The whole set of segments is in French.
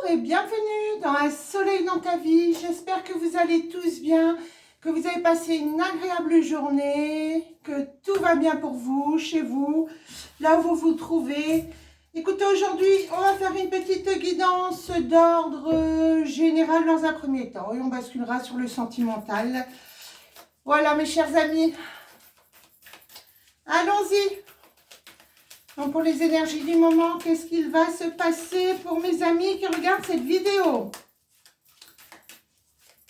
et bienvenue dans Un soleil dans ta vie. J'espère que vous allez tous bien, que vous avez passé une agréable journée, que tout va bien pour vous, chez vous, là où vous vous trouvez. Écoutez, aujourd'hui, on va faire une petite guidance d'ordre général dans un premier temps et on basculera sur le sentimental. Voilà mes chers amis, allons-y. Donc pour les énergies du moment, qu'est-ce qu'il va se passer pour mes amis qui regardent cette vidéo?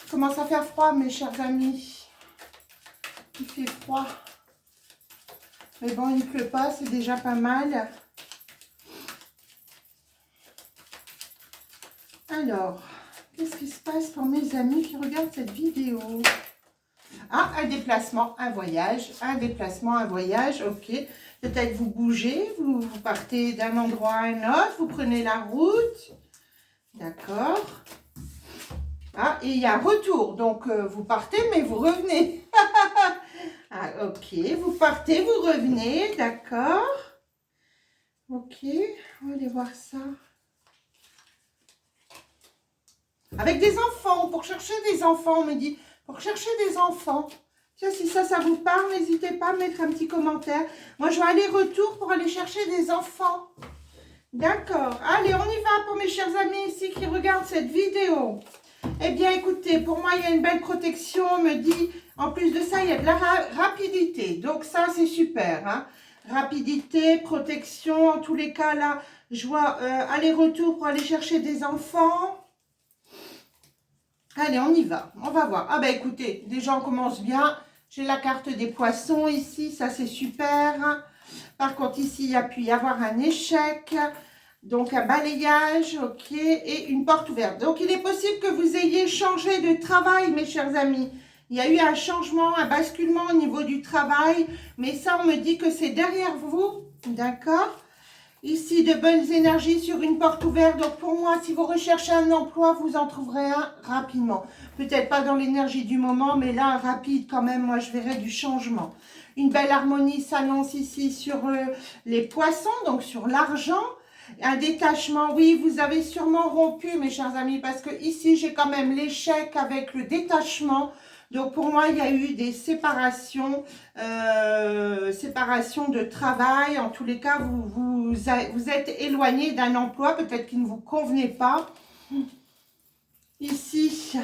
Il commence à faire froid, mes chers amis. Il fait froid. Mais bon, il ne pleut pas, c'est déjà pas mal. Alors, qu'est-ce qui se passe pour mes amis qui regardent cette vidéo? Ah, un déplacement, un voyage. Un déplacement, un voyage, ok. Peut-être vous bougez, vous partez d'un endroit à un autre, vous prenez la route. D'accord. Ah, et il y a un retour. Donc, vous partez, mais vous revenez. Ah, ok. Vous partez, vous revenez. D'accord. Ok. On va aller voir ça. Avec des enfants. Pour chercher des enfants, on me dit. Pour chercher des enfants. Tiens, si ça vous parle, n'hésitez pas à mettre un petit commentaire. Moi, je vais aller-retour pour aller chercher des enfants. D'accord. Allez, on y va pour mes chers amis ici qui regardent cette vidéo. Eh bien, écoutez, pour moi, il y a une belle protection. On me dit, en plus de ça, il y a de la rapidité. Donc, ça, c'est super. Hein. Rapidité, protection. En tous les cas, là, je vois aller-retour pour aller chercher des enfants. Allez, on y va. On va voir. Ah ben écoutez, déjà on commence bien. J'ai la carte des poissons ici. Ça, c'est super. Par contre, ici, il y a pu y avoir un échec. Donc, un balayage, ok. Et une porte ouverte. Donc, il est possible que vous ayez changé de travail, mes chers amis. Il y a eu un changement, un basculement au niveau du travail. Mais ça, on me dit que c'est derrière vous. D'accord ? Ici, de bonnes énergies sur une porte ouverte. Donc, pour moi, si vous recherchez un emploi, vous en trouverez un rapidement. Peut-être pas dans l'énergie du moment, mais là, rapide quand même. Moi, je verrai du changement. Une belle harmonie s'annonce ici sur les poissons, donc sur l'argent. Un détachement, oui, vous avez sûrement rompu, mes chers amis, parce que ici, j'ai quand même l'échec avec le détachement. Donc, pour moi, il y a eu des séparations, séparations de travail. En tous les cas, vous êtes éloigné d'un emploi, peut-être qu'il ne vous convenait pas. Ici,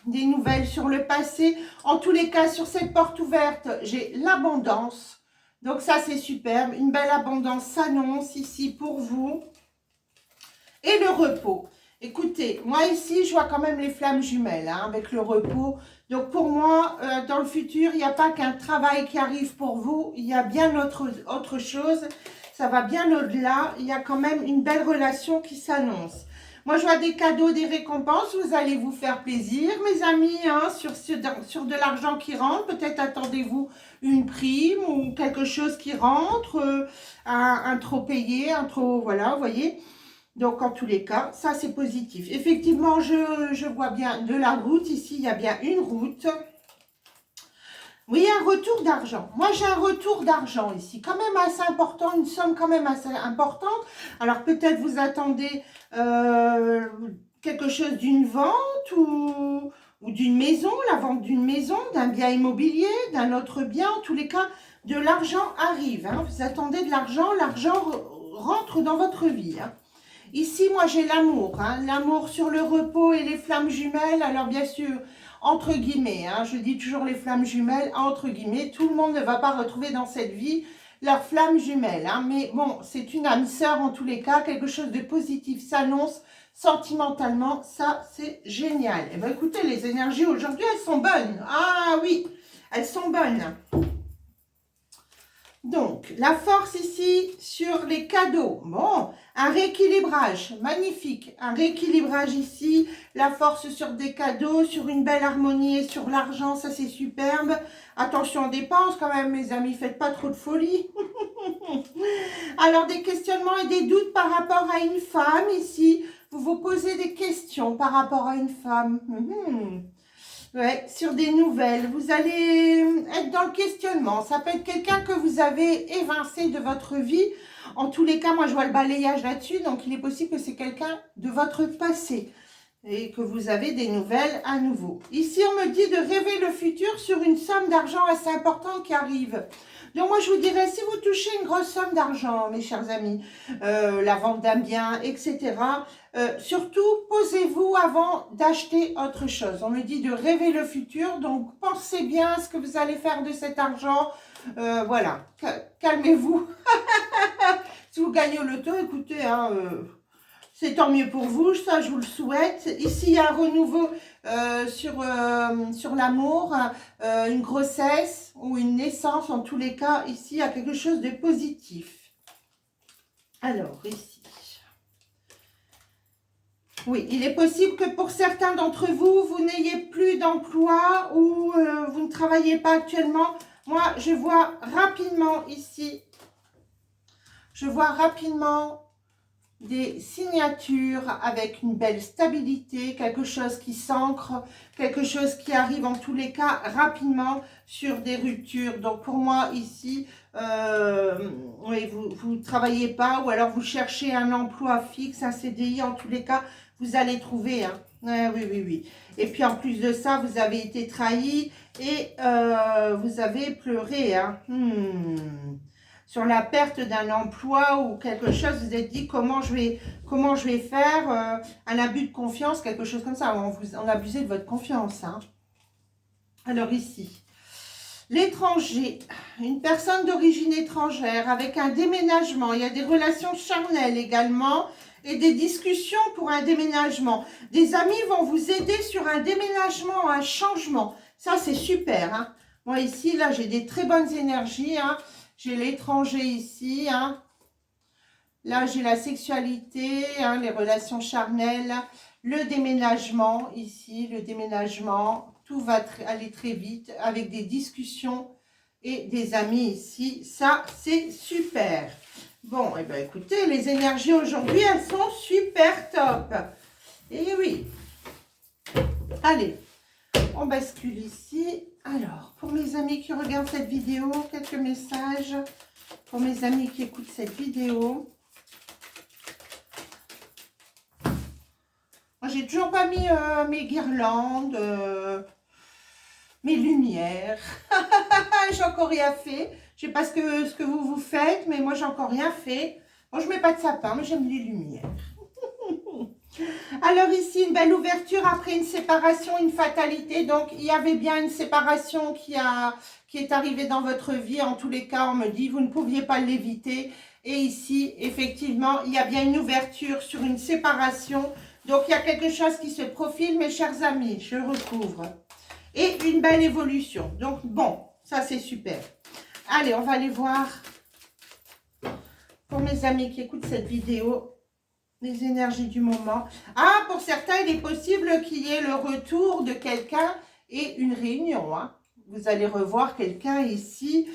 des nouvelles sur le passé. En tous les cas, sur cette porte ouverte, j'ai l'abondance. Donc, ça, c'est superbe. Une belle abondance s'annonce ici pour vous. Et le repos. Écoutez, moi ici, je vois quand même les flammes jumelles hein, avec le repos. Donc pour moi, dans le futur, il n'y a pas qu'un travail qui arrive pour vous. Il y a bien autre chose. Ça va bien au-delà. Il y a quand même une belle relation qui s'annonce. Moi, je vois des cadeaux, des récompenses. Vous allez vous faire plaisir, mes amis, hein, sur de l'argent qui rentre. Peut-être attendez-vous une prime ou quelque chose qui rentre, un trop payé, un trop... Voilà, vous voyez. Donc, en tous les cas, ça, c'est positif. Effectivement, je vois bien de la route. Ici, il y a bien une route. Oui, un retour d'argent. Moi, j'ai un retour d'argent ici. Quand même assez important, une somme quand même assez importante. Alors, peut-être vous attendez quelque chose d'une vente ou d'une maison, la vente d'une maison, d'un bien immobilier, d'un autre bien. En tous les cas, de l'argent arrive. Hein. Vous attendez de l'argent, l'argent rentre dans votre vie. Hein. Ici, moi, j'ai l'amour, hein, l'amour sur le repos et les flammes jumelles. Alors, bien sûr, entre guillemets, hein, je dis toujours les flammes jumelles, entre guillemets, tout le monde ne va pas retrouver dans cette vie leurs flammes jumelles. Hein, mais bon, c'est une âme sœur en tous les cas, quelque chose de positif s'annonce sentimentalement. Ça, c'est génial. Et bien, écoutez, les énergies aujourd'hui, elles sont bonnes. Ah oui, elles sont bonnes. Donc, la force ici sur les cadeaux. Bon, un rééquilibrage, magnifique. Un rééquilibrage ici, la force sur des cadeaux, sur une belle harmonie et sur l'argent, ça c'est superbe. Attention aux dépenses quand même, mes amis, faites pas trop de folie. Alors, des questionnements et des doutes par rapport à une femme ici. Vous vous posez des questions par rapport à une femme. Ouais, sur des nouvelles. Vous allez être dans le questionnement. Ça peut être quelqu'un que vous avez évincé de votre vie. En tous les cas, moi, je vois le balayage là-dessus. Donc, il est possible que c'est quelqu'un de votre passé et que vous avez des nouvelles à nouveau. Ici, on me dit de rêver le futur sur une somme d'argent assez importante qui arrive. Donc, moi, je vous dirais, si vous touchez une grosse somme d'argent, mes chers amis, la vente d'un bien, etc., surtout, posez-vous avant d'acheter autre chose. On me dit de rêver le futur, donc pensez bien à ce que vous allez faire de cet argent. Voilà, calmez-vous. Si vous gagnez au loto, écoutez, hein, c'est tant mieux pour vous, ça je vous le souhaite. Ici, il y a un renouveau sur l'amour, une grossesse ou une naissance. En tous les cas, ici, il y a quelque chose de positif. Alors, ici. Oui, il est possible que pour certains d'entre vous, vous n'ayez plus d'emploi ou vous ne travaillez pas actuellement. Moi, je vois rapidement ici, je vois rapidement des signatures avec une belle stabilité, quelque chose qui s'ancre, quelque chose qui arrive en tous les cas rapidement sur des ruptures. Donc pour moi ici, oui, vous ne travaillez pas ou alors vous cherchez un emploi fixe, un CDI, en tous les cas, vous allez trouver. Hein. Oui, oui, oui. Et puis en plus de ça, vous avez été trahi et vous avez pleuré. Hein. Sur la perte d'un emploi ou quelque chose, vous vous êtes dit comment je vais faire, un abus de confiance, quelque chose comme ça. On abusait de votre confiance. Hein. Alors ici, l'étranger, une personne d'origine étrangère avec un déménagement. Il y a des relations charnelles également et des discussions pour un déménagement. Des amis vont vous aider sur un déménagement, un changement. Ça, c'est super. Hein. Moi, ici, là, j'ai des très bonnes énergies. Hein. J'ai l'étranger ici. Hein. Là, j'ai la sexualité, hein, les relations charnelles, le déménagement ici, le déménagement. Tout va aller très vite avec des discussions et des amis ici. Ça, c'est super. Bon, et bien écoutez, les énergies aujourd'hui, elles sont super top. Et oui. Allez, on bascule ici. Alors, pour mes amis qui regardent cette vidéo, quelques messages. Pour mes amis qui écoutent cette vidéo. Moi, j'ai toujours pas mis mes guirlandes, mes lumières. J'ai encore rien fait. Je sais pas ce que vous faites, mais moi, j'ai encore rien fait. Moi, je mets pas de sapin, mais j'aime les lumières. Alors ici, une belle ouverture après une séparation, une fatalité. Donc, il y avait bien une séparation qui est arrivée dans votre vie. En tous les cas, on me dit, vous ne pouviez pas l'éviter. Et ici, effectivement, il y a bien une ouverture sur une séparation. Donc, il y a quelque chose qui se profile, mes chers amis. Je recouvre. Et une belle évolution. Donc, bon, ça, c'est super. Allez, on va aller voir, pour mes amis qui écoutent cette vidéo, les énergies du moment. Ah, pour certains, il est possible qu'il y ait le retour de quelqu'un et une réunion. Hein. Vous allez revoir quelqu'un ici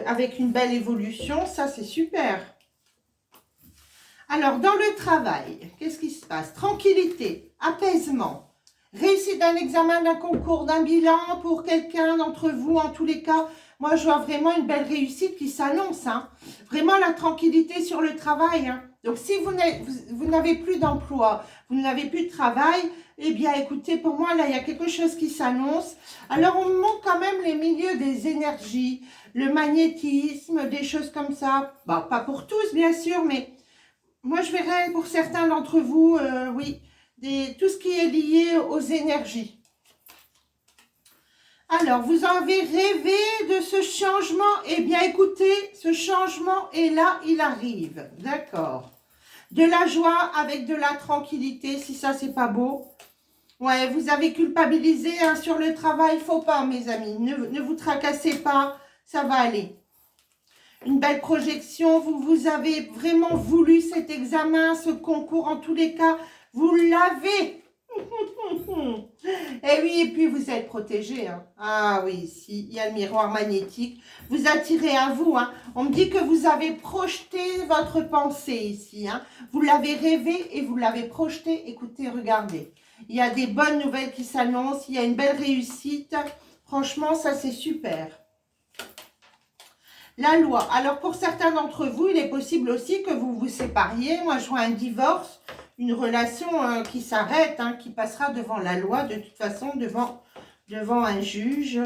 avec une belle évolution. Ça, c'est super. Alors, dans le travail, qu'est-ce qui se passe? Tranquillité, apaisement, réussite d'un examen, d'un concours, d'un bilan pour quelqu'un d'entre vous, en tous les cas. Moi, je vois vraiment une belle réussite qui s'annonce. Hein. Vraiment la tranquillité sur le travail. Hein. Donc, si vous n'avez plus d'emploi, vous n'avez plus de travail, eh bien, écoutez, pour moi, là, il y a quelque chose qui s'annonce. Alors, on me montre quand même les milieux des énergies, le magnétisme, des choses comme ça. Bon, pas pour tous, bien sûr, mais moi, je verrais pour certains d'entre vous, oui, tout ce qui est lié aux énergies. Alors, vous avez rêvé de ce changement. Eh bien, écoutez, ce changement est là, il arrive. D'accord. De la joie avec de la tranquillité, si ça, c'est pas beau. Ouais, vous avez culpabilisé hein, sur le travail. Faut pas, mes amis. Ne vous tracassez pas, ça va aller. Une belle projection. Vous avez vraiment voulu cet examen, ce concours. En tous les cas, vous l'avez. Et oui, et puis vous êtes protégé. Hein. Ah oui, ici, il y a le miroir magnétique. Vous attirez à vous. Hein. On me dit que vous avez projeté votre pensée ici. Hein. Vous l'avez rêvé et vous l'avez projeté. Écoutez, regardez. Il y a des bonnes nouvelles qui s'annoncent. Il y a une belle réussite. Franchement, ça c'est super. La loi. Alors, pour certains d'entre vous, il est possible aussi que vous vous sépariez. Moi, je vois un divorce, une relation qui s'arrête, hein, qui passera devant la loi, de toute façon, devant un juge.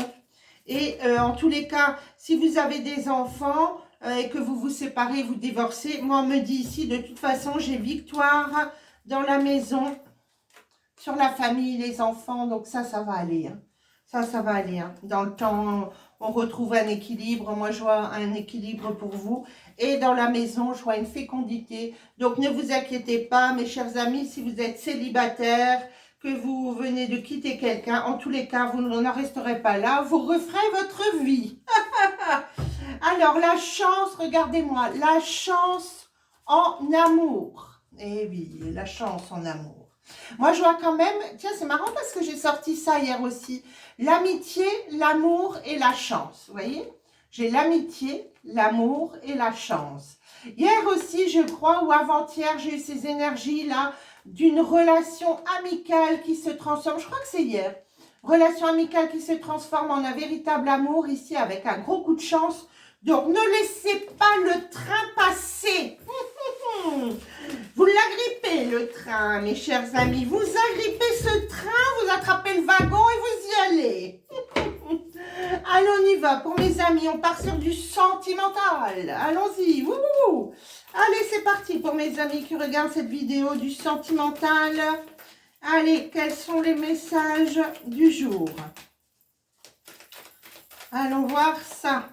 Et en tous les cas, si vous avez des enfants et que vous vous séparez, vous divorcez, moi, on me dit ici, de toute façon, j'ai victoire dans la maison, sur la famille, les enfants. Donc ça va aller. Hein. Ça va aller. Hein. Dans le temps, on retrouve un équilibre. Moi, je vois un équilibre pour vous. Et dans la maison, je vois une fécondité. Donc, ne vous inquiétez pas, mes chers amis, si vous êtes célibataire, que vous venez de quitter quelqu'un, en tous les cas, vous n'en resterez pas là. Vous referez votre vie. Alors, la chance, regardez-moi, la chance en amour. Eh oui, la chance en amour. Moi, je vois quand même, tiens, c'est marrant parce que j'ai sorti ça hier aussi. L'amitié, l'amour et la chance, vous voyez? J'ai l'amitié, l'amour et la chance. Hier aussi, je crois, ou avant-hier, j'ai eu ces énergies-là d'une relation amicale qui se transforme. Je crois que c'est hier. Relation amicale qui se transforme en un véritable amour ici avec un gros coup de chance. Donc, ne laissez pas le train passer. Vous l'agrippez, le train, mes chers amis. Vous agrippez ce train, vous attrapez le wagon et vous y allez. Allez, on y va. Pour mes amis, on part sur du sentimental. Allons-y. Wouhou. Allez, c'est parti pour mes amis qui regardent cette vidéo du sentimental. Allez, quels sont les messages du jour? Allons voir ça.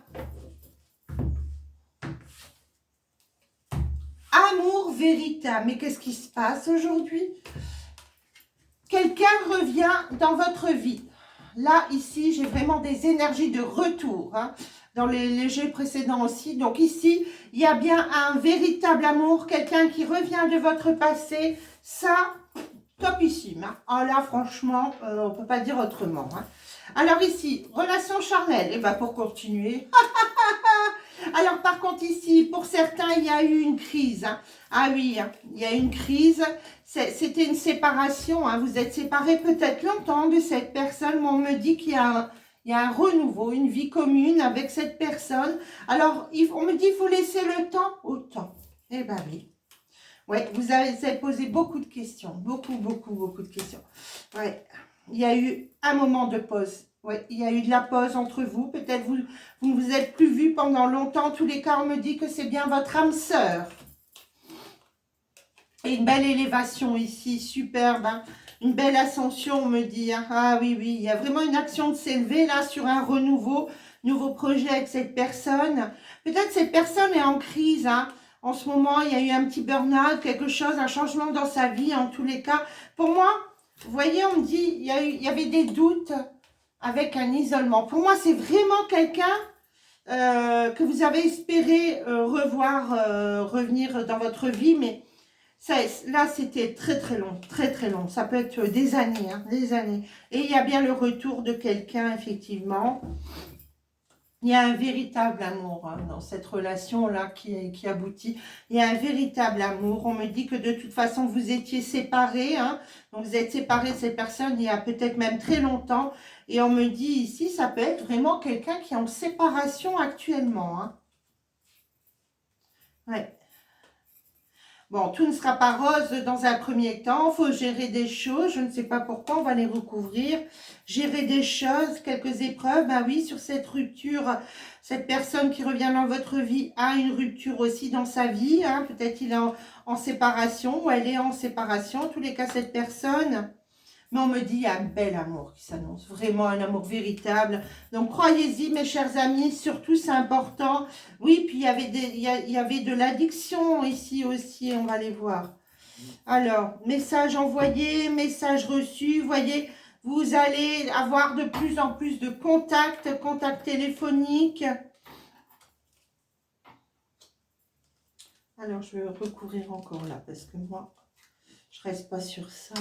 Amour véritable. Mais qu'est-ce qui se passe aujourd'hui? Quelqu'un revient dans votre vie. Là, ici, j'ai vraiment des énergies de retour. Hein, dans les jeux précédents aussi. Donc ici, il y a bien un véritable amour. Quelqu'un qui revient de votre passé. Ça, topissime. Hein. Oh là, franchement, on ne peut pas dire autrement. Hein. Alors ici, relation charnelle. Et bien, pour continuer... Alors, par contre, ici, pour certains, il y a eu une crise. Hein. Ah oui, hein, il y a eu une crise. C'était une séparation. Hein. Vous êtes séparés peut-être longtemps de cette personne, mais on me dit qu'il y a un renouveau, une vie commune avec cette personne. Alors, on me dit qu'il faut laisser le temps au temps. Eh bien oui. Oui, vous avez posé beaucoup de questions. Beaucoup de questions. Oui, il y a eu un moment de pause. Oui, il y a eu de la pause entre vous. Peut-être vous ne vous êtes plus vus pendant longtemps. En tous les cas, on me dit que c'est bien votre âme sœur. Et une belle élévation ici, superbe. Hein. Une belle ascension, on me dit. Hein. Ah oui, il y a vraiment une action de s'élever là sur un renouveau, nouveau projet avec cette personne. Peut-être cette personne est en crise. Hein. En ce moment, il y a eu un petit burn-out, quelque chose, un changement dans sa vie en tous les cas. Pour moi, vous voyez, on me dit, il y avait des doutes avec un isolement. Pour moi, c'est vraiment quelqu'un que vous avez espéré revoir, revenir dans votre vie, mais ça, là, c'était très long, très long. Ça peut être des années, hein, des années. Et il y a bien le retour de quelqu'un, effectivement. Il y a un véritable amour hein, dans cette relation-là qui aboutit. Il y a un véritable amour. On me dit que de toute façon, vous étiez séparés. Hein, donc, vous êtes séparés de cette personne il y a peut-être même très longtemps. Et on me dit ici, ça peut être vraiment quelqu'un qui est en séparation actuellement. Hein. Ouais. Bon, tout ne sera pas rose dans un premier temps. Il faut gérer des choses. Je ne sais pas pourquoi, on va les recouvrir. Gérer des choses, quelques épreuves. Ben oui, sur cette rupture, cette personne qui revient dans votre vie a une rupture aussi dans sa vie. Hein. Peut-être il est en séparation ou elle est en séparation. En tous les cas, cette personne... Mais on me dit, il y a un bel amour qui s'annonce, vraiment un amour véritable. Donc, croyez-y, mes chers amis, surtout, c'est important. Oui, puis il y avait de l'addiction ici aussi, on va les voir. Alors, message envoyé, message reçu, voyez, vous allez avoir de plus en plus de contacts téléphoniques. Alors, je vais recouvrir encore là, parce que moi, je ne reste pas sur ça.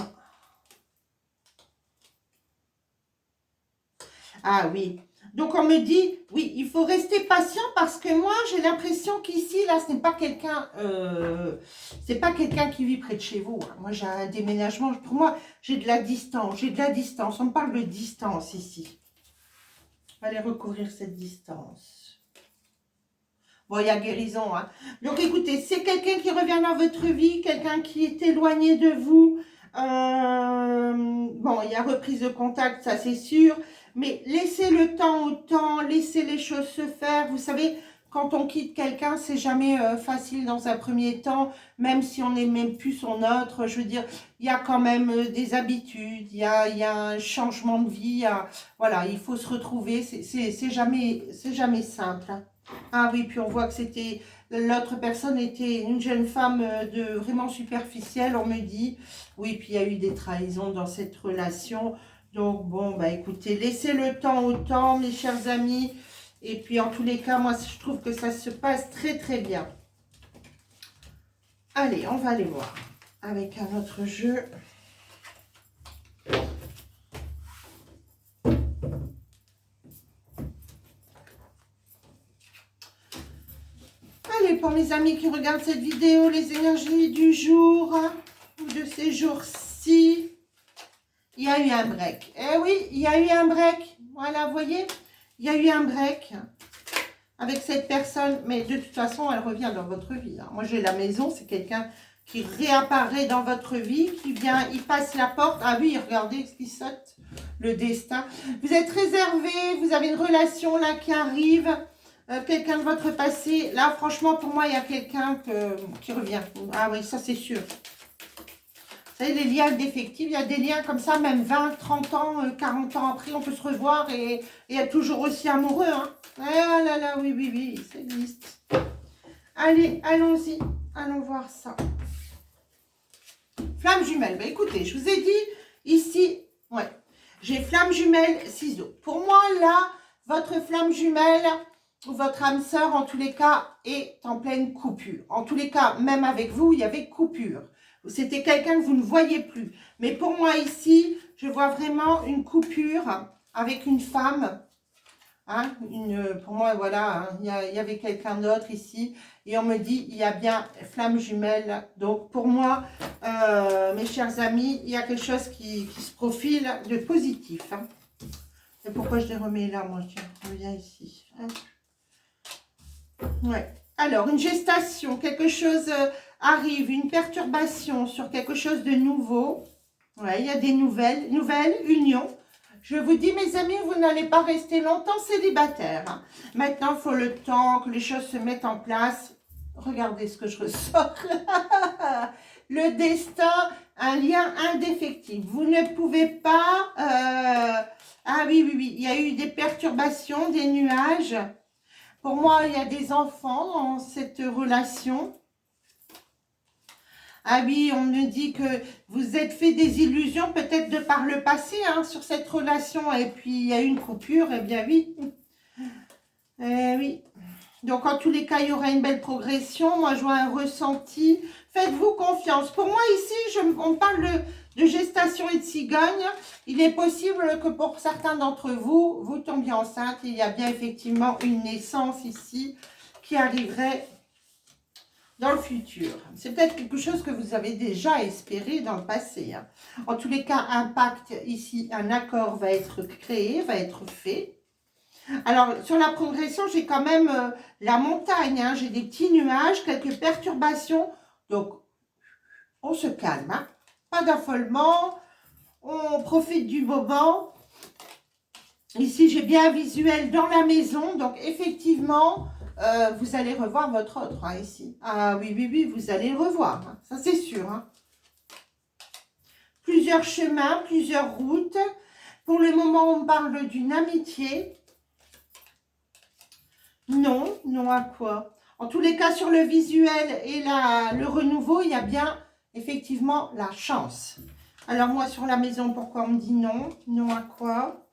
Ah oui. Donc, on me dit, oui, il faut rester patient parce que moi, j'ai l'impression qu'ici, là, ce n'est pas quelqu'un c'est pas quelqu'un qui vit près de chez vous. Moi, j'ai un déménagement. Pour moi, j'ai de la distance. J'ai de la distance. On me parle de distance ici. On va aller recouvrir cette distance. Bon, il y a guérison. Hein. Donc, écoutez, c'est quelqu'un qui revient dans votre vie, quelqu'un qui est éloigné de vous. Bon, il y a reprise de contact, ça c'est sûr. Mais laissez le temps au temps, laissez les choses se faire. Vous savez, quand on quitte quelqu'un, c'est jamais facile dans un premier temps, même si on n'est même plus son autre. Je veux dire, il y a quand même des habitudes, il y a un changement de vie. Voilà, il faut se retrouver. C'est jamais simple. Hein. Ah oui, puis on voit que c'était l'autre personne était une jeune femme de vraiment superficielle, on me dit. Oui, puis il y a eu des trahisons dans cette relation. Donc bon, bah écoutez, laissez le temps au temps, mes chers amis. Et puis en tous les cas, moi je trouve que ça se passe très très bien. Allez, on va aller voir avec un autre jeu. Allez, pour mes amis qui regardent cette vidéo, les énergies du jour, ou de ces jours-ci, il y a eu un break. Eh oui, il y a eu un break. Voilà, vous voyez, il y a eu un break avec cette personne. Mais de toute façon, elle revient dans votre vie. Hein. Moi, j'ai la maison, c'est quelqu'un qui réapparaît dans votre vie, qui vient, il passe la porte. Ah oui, regardez ce qui saute, le destin. Vous êtes réservé, vous avez une relation là qui arrive. Quelqu'un de votre passé. Là, franchement, pour moi, il y a quelqu'un qui revient. Ah oui, ça, c'est sûr. Vous savez, les liens défectifs, il y a des liens comme ça, même 20, 30 ans, 40 ans après, on peut se revoir et être toujours aussi amoureux. Hein. Ah là là, oui, oui, oui, ça existe. Allez, allons-y. Allons voir ça. Flamme jumelle. Ben, écoutez, je vous ai dit, ici, ouais, j'ai flamme jumelle, ciseaux. Pour moi, là, votre flamme jumelle ou votre âme sœur, en tous les cas, est en pleine coupure. En tous les cas, même avec vous, il y avait coupure. C'était quelqu'un que vous ne voyez plus. Mais pour moi, ici, je vois vraiment une coupure avec une femme. Hein, pour moi, voilà, hein, il y avait quelqu'un d'autre ici. Et on me dit, il y a bien flamme jumelle. Donc, pour moi, mes chers amis, il y a quelque chose qui se profile de positif. Hein. Et pourquoi je les remets là, moi? Tiens, je reviens ici. Hein. Ouais. Alors, une gestation, quelque chose arrive, une perturbation sur quelque chose de nouveau. Ouais, il y a des nouvelles unions. Je vous dis, mes amis, vous n'allez pas rester longtemps célibataire. Hein. Maintenant, il faut le temps que les choses se mettent en place. Regardez ce que je ressors. Le destin, un lien indéfectible. Vous ne pouvez pas... Ah oui, oui, oui. Il y a eu des perturbations, des nuages. Pour moi, il y a des enfants dans cette relation. Ah oui, on me dit que vous êtes fait des illusions peut-être de par le passé hein, sur cette relation. Et puis, il y a eu une coupure. Eh bien, oui. Oui. Donc, en tous les cas, il y aura une belle progression. Moi, je vois un ressenti. Faites-vous confiance. Pour moi, ici, on parle de gestation et de cigogne. Il est possible que pour certains d'entre vous, vous tombiez enceinte. Il y a bien effectivement une naissance ici qui arriverait dans le futur. C'est peut-être quelque chose que vous avez déjà espéré dans le passé. Hein. En tous les cas, un pacte ici, un accord va être créé, va être fait. Alors, sur la progression, j'ai quand même la montagne. Hein. J'ai des petits nuages, quelques perturbations. Donc, on se calme. Hein. Pas d'affolement. On profite du moment. Ici, j'ai bien un visuel dans la maison. Donc, effectivement, vous allez revoir votre autre hein, ici. Ah oui, oui, oui, vous allez le revoir. Hein. Ça, c'est sûr. Hein. Plusieurs chemins, plusieurs routes. Pour le moment, on parle d'une amitié. Non, non à quoi? En tous les cas, sur le visuel et le renouveau, il y a bien effectivement la chance. Alors moi, sur la maison, pourquoi on me dit non? Non à quoi?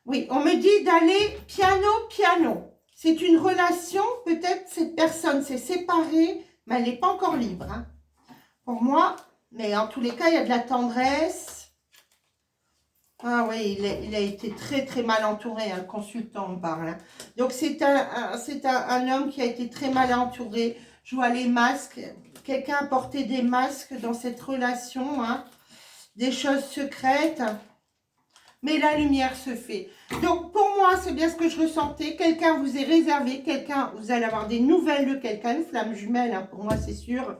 Oui, on me dit d'aller piano, piano. C'est une relation, peut-être cette personne s'est séparée, mais elle n'est pas encore libre. Hein. Pour moi, Mais en tous les cas, il y a de la tendresse. Ah oui, il a été très très mal entouré, hein, le consultant on parle. Hein. Donc c'est un homme qui a été très mal entouré. Je vois les masques. Quelqu'un a porté des masques dans cette relation. Hein. Des choses secrètes. Mais la lumière se fait. Donc, pour moi, c'est bien ce que je ressentais. Quelqu'un vous est réservé. Quelqu'un, vous allez avoir des nouvelles de quelqu'un. Une flamme jumelle, hein, pour moi, c'est sûr.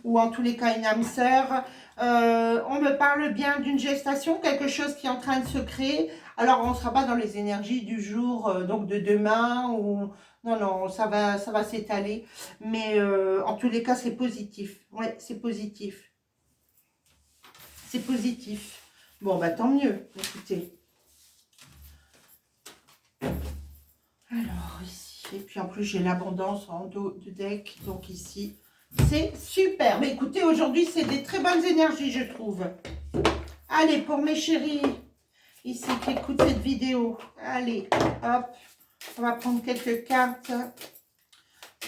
Ou en tous les cas, une âme sœur. On me parle bien d'une gestation. Quelque chose qui est en train de se créer. Alors, on ne sera pas dans les énergies du jour, donc de demain. Ou non, non, ça va s'étaler. Mais en tous les cas, c'est positif. Ouais, c'est positif. C'est positif. Bon, bah tant mieux, écoutez. Alors, ici, et puis en plus, j'ai l'abondance en dos de deck, donc ici, c'est super. Mais écoutez, aujourd'hui, c'est des très bonnes énergies, je trouve. Allez, pour mes chéris, ici, qui écoutent cette vidéo, allez, hop, on va prendre quelques cartes.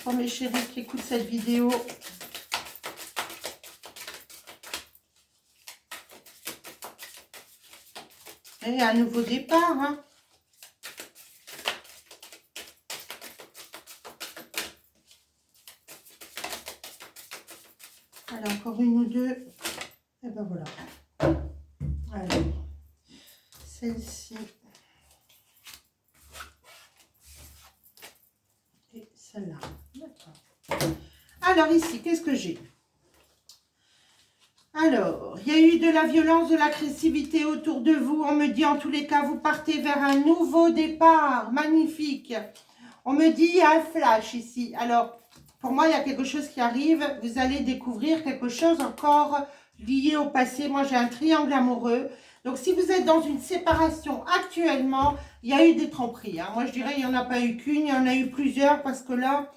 Pour mes chéris qui écoutent cette vidéo. Et un nouveau départ, hein. Allez, encore une ou deux. Et ben voilà. Alors, celle-ci. Et celle-là. D'accord. Alors ici, qu'est-ce que j'ai? Alors, il y a eu de la violence, de l'agressivité autour de vous. On me dit, en tous les cas, vous partez vers un nouveau départ. Magnifique. On me dit, il y a un flash ici. Alors, pour moi, il y a quelque chose qui arrive. Vous allez découvrir quelque chose encore lié au passé. Moi, j'ai un triangle amoureux. Donc, si vous êtes dans une séparation actuellement, il y a eu des tromperies. Hein. Moi, je dirais, il n'y en a pas eu qu'une, il y en a eu plusieurs parce que là...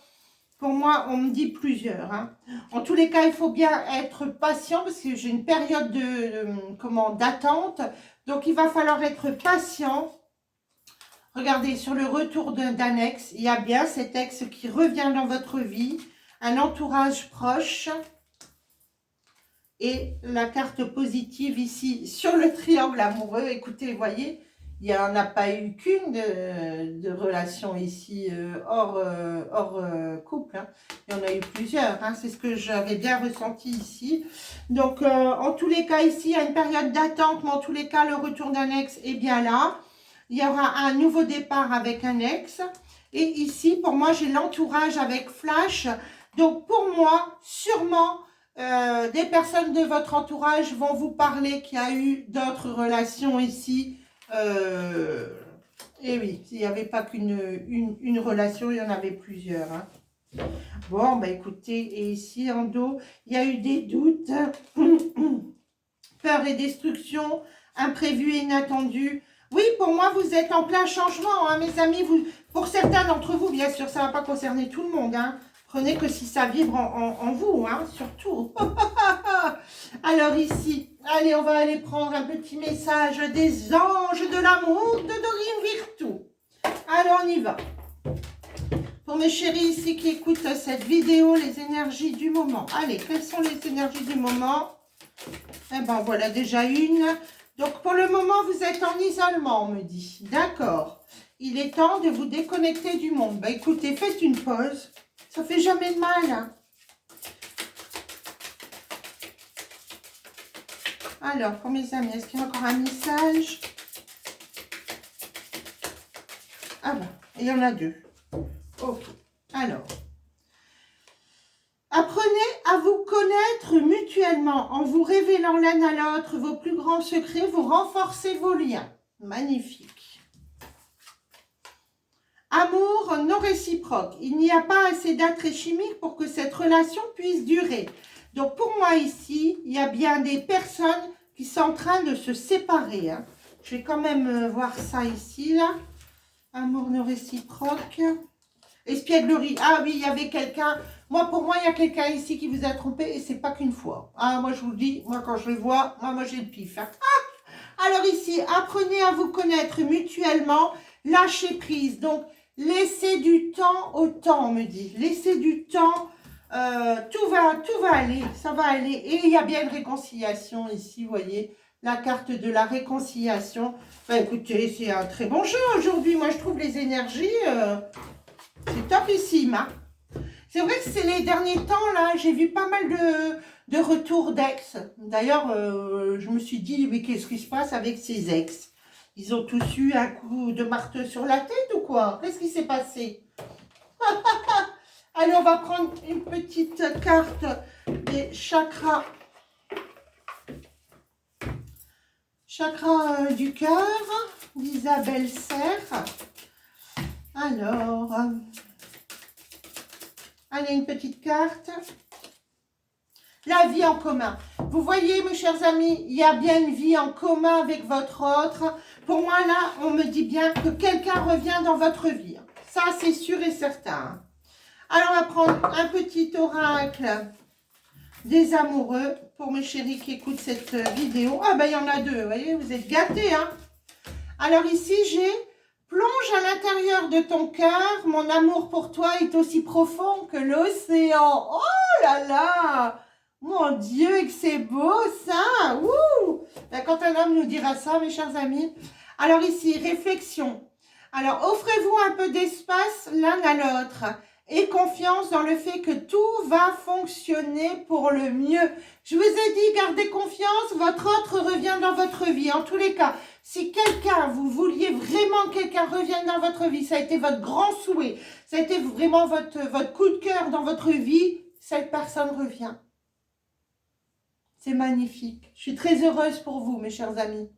Pour moi, on me dit plusieurs. Hein. En tous les cas, il faut bien être patient parce que j'ai une période d'attente. Donc, il va falloir être patient. Regardez, sur le retour d'un ex, il y a bien cet ex qui revient dans votre vie. Un entourage proche. Et la carte positive ici sur le triangle amoureux. Écoutez, vous voyez, il n'y en a pas eu qu'une de relation ici hors couple. Hein. Il y en a eu plusieurs. Hein. C'est ce que j'avais bien ressenti ici. Donc, en tous les cas, ici, il y a une période d'attente. Mais en tous les cas, le retour d'un ex est bien là. Il y aura un nouveau départ avec un ex. Et ici, pour moi, j'ai l'entourage avec Flash. Donc, pour moi, sûrement... des personnes de votre entourage vont vous parler qu'il y a eu d'autres relations ici. Et oui, il n'y avait pas qu'une relation, il y en avait plusieurs. Hein. Bon, bah écoutez, et ici en dos, il y a eu des doutes, peur et destruction, imprévu et inattendu. Oui, pour moi, vous êtes en plein changement, hein, mes amis. Pour certains d'entre vous, bien sûr, ça ne va pas concerner tout le monde, hein. Prenez que si ça vibre en vous, hein, surtout. Alors ici, allez, on va aller prendre un petit message des anges de l'amour de Dorine Virtue. Alors, on y va. Pour mes chéris ici qui écoutent cette vidéo, les énergies du moment. Allez, quelles sont les énergies du moment? Eh ben, voilà déjà une. Donc, pour le moment, vous êtes en isolement, on me dit. D'accord. Il est temps de vous déconnecter du monde. Bah, écoutez, faites une pause. Ça fait jamais de mal. Hein. Alors, pour mes amis, est-ce qu'il y a encore un message? Ah bon, il y en a deux. Ok. Alors, apprenez à vous connaître mutuellement en vous révélant l'un à l'autre vos plus grands secrets, vous renforcez vos liens. Magnifique. Amour non réciproque. Il n'y a pas assez d'attrait chimique pour que cette relation puisse durer. Donc, pour moi, ici, il y a bien des personnes qui sont en train de se séparer. Hein. Je vais quand même voir ça ici, là. Amour non réciproque. Espièglerie. Ah oui, il y avait quelqu'un. Moi, pour moi, il y a quelqu'un ici qui vous a trompé et c'est pas qu'une fois. Ah, moi, je vous le dis, moi, quand je le vois, moi j'ai le pif. Hein. Ah. Alors ici, apprenez à vous connaître mutuellement. Lâchez prise. Donc, laissez du temps au temps, on me dit. Laissez du temps tout va aller, ça va aller. Et il y a bien une réconciliation ici, vous voyez, la carte de la réconciliation. Bah, écoutez, c'est un très bon jeu aujourd'hui. Moi, je trouve les énergies, c'est topissime. Hein. C'est vrai que c'est les derniers temps, là, j'ai vu pas mal de retours d'ex. D'ailleurs, je me suis dit, mais qu'est-ce qui se passe avec ces ex? Ils ont tous eu un coup de marteau sur la tête ou quoi? Qu'est-ce qui s'est passé? Allez, on va prendre une petite carte des chakras. Chakra du cœur d'Isabelle Serre. Alors, allez, une petite carte. La vie en commun. Vous voyez, mes chers amis, il y a bien une vie en commun avec votre autre. Pour moi, là, on me dit bien que quelqu'un revient dans votre vie. Ça, c'est sûr et certain. Alors, on va prendre un petit oracle des amoureux pour mes chéris qui écoutent cette vidéo. Ah, ben, il y en a deux, vous voyez, vous êtes gâtés, hein. Alors, ici, j'ai « Plonge à l'intérieur de ton cœur, mon amour pour toi est aussi profond que l'océan. » Oh là là! Mon Dieu, que c'est beau, ça! Ouh! Ben, quand un homme nous dira ça, mes chers amis. Alors, ici, réflexion. Alors, offrez-vous un peu d'espace l'un à l'autre. Et confiance dans le fait que tout va fonctionner pour le mieux. Je vous ai dit, gardez confiance, votre autre revient dans votre vie. En tous les cas, si quelqu'un, vous vouliez vraiment que quelqu'un revienne dans votre vie, ça a été votre grand souhait, ça a été vraiment votre coup de cœur dans votre vie, cette personne revient. C'est magnifique. Je suis très heureuse pour vous, mes chers amis.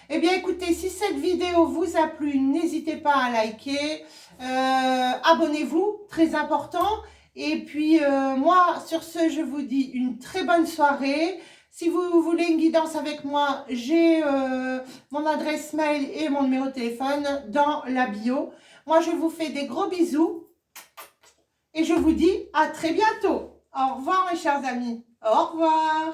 Eh bien, écoutez, si cette vidéo vous a plu, n'hésitez pas à liker. Abonnez-vous, très important. Et puis, moi, sur ce, je vous dis une très bonne soirée. Si vous voulez une guidance avec moi, j'ai mon adresse mail et mon numéro de téléphone dans la bio. Moi, je vous fais des gros bisous. Et je vous dis à très bientôt. Au revoir, mes chers amis. Au revoir.